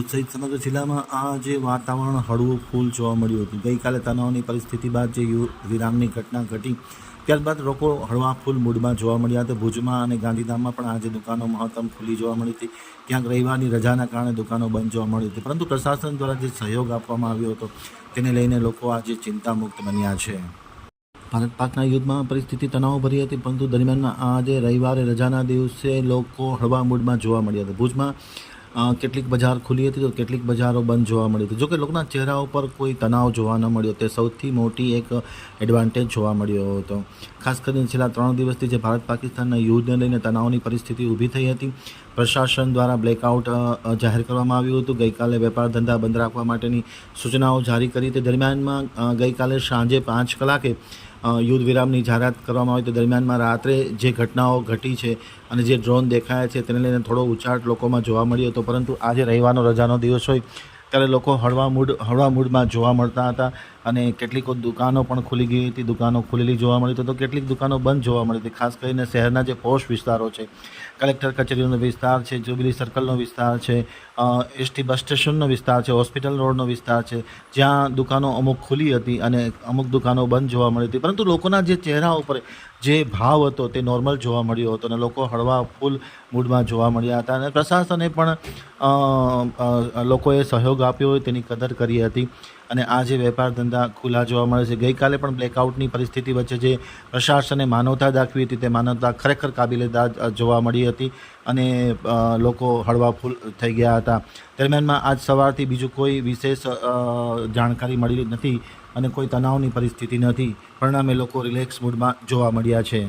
ભુજ સહિત સમગ્ર જિલ્લામાં આ જે વાતાવરણ હળવું ફૂલ જોવા મળ્યું હતું. ગઈકાલે તણાવની પરિસ્થિતિ બાદ જે વિરામની ઘટના ઘટી ત્યારબાદ લોકો હળવા ફૂલ મૂડમાં જોવા મળ્યા હતા. ભુજમાં અને ગાંધીધામમાં પણ આજે દુકાનો મહત્તમ ખુલ્લી જોવા મળી હતી. ક્યાંક રવિવારની રજાના કારણે દુકાનો બંધ જોવા મળી હતી, પરંતુ પ્રશાસન દ્વારા જે સહયોગ આપવામાં આવ્યો હતો તેને લઈને લોકો આજે ચિંતામુક્ત બન્યા છે. ભારત પાકના યુદ્ધમાં પરિસ્થિતિ તણાવભરી હતી, પરંતુ દરમિયાનમાં આજે રવિવારે રજાના દિવસે લોકો હળવા મૂડમાં જોવા મળ્યા હતા. ભુજમાં કેટલીક બજાર ખુલ્લી હતી તો કેટલીક બજારો બંધ જોવા મળી હતી. જોકે લોકોના ચહેરા ઉપર કોઈ તણાવ જોવા ન મળ્યો, તે સૌથી મોટી એક એડવાન્ટેજ જોવા મળ્યો હતો. ખાસ કરીને છેલ્લા 3 દિવસથી જે ભારત પાકિસ્તાનના યુદ્ધને લઈને તણાવની પરિસ્થિતિ ઊભી થઈ હતી, પ્રશાસન દ્વારા બ્લેકઆઉટ જાહેર કરવામાં આવ્યું હતું. ગઈકાલે વેપાર ધંધા બંધ રાખવા માટેની સૂચનાઓ જારી કરી હતી. દરમિયાનમાં ગઈકાલે સાંજે 5 કલાકે યુદ્ધ વિરામની જાહેરાત કરવામાં આવી. તો દરમિયાનમાં રાત્રે જે ઘટનાઓ ઘટી છે અને જે ડ્રોન દેખાયા છે તેને લઈને થોડો ઉચાટ લોકોમાં જોવા મળ્યો હતો, પરંતુ આજે રવિવારનો રજાનો દિવસ હોય ત્યારે લોકો હળવા મૂડમાં જોવા મળતા હતા અને કેટલીક દુકાનો પણ ખુલી ગઈ હતી. દુકાનો ખુલેલી જોવા મળી હતી તો કેટલીક દુકાનો બંધ જોવા મળી હતી. ખાસ કરીને શહેરના જે પોશ વિસ્તારો છે, કલેક્ટર કચેરીનો વિસ્તાર છે, જ્યુબિલી સર્કલનો વિસ્તાર છે, એસટી બસ સ્ટેશનનો વિસ્તાર છે, હોસ્પિટલ રોડનો વિસ્તાર છે, જ્યાં દુકાનો અમુક ખુલી હતી અને અમુક દુકાનો બંધ જોવા મળી હતી, પરંતુ લોકોના જે ચહેરા ઉપર જે ભાવ હતો તે નોર્મલ જોવા મળ્યો હતો અને લોકો હળવા ફૂલ મૂડમાં જોવા મળ્યા હતા. અને પ્રશાસને પણ લોકોએ સહયોગ આપ્યો હોય તેની કદર કરી હતી અને આજે વેપાર ધંધા ખુલ્લા જોવા મળે છે. ગઈકાલે પણ બ્લેકઆઉટની પરિસ્થિતિ વચ્ચે જે પ્રશાસને માનવતા દાખવી હતી તે માનવતા ખરેખર કાબિલેદાદ જોવા મળી હતી અને લોકો હળવા ફૂલ થઈ ગયા હતા. દરમિયાનમાં આજ સવારથી બીજું કોઈ વિશેષ જાણકારી મળી નથી અને કોઈ તણાવની પરિસ્થિતિ નથી. પરિણામે લોકો રિલેક્સ મૂડમાં જોવા મળ્યા છે.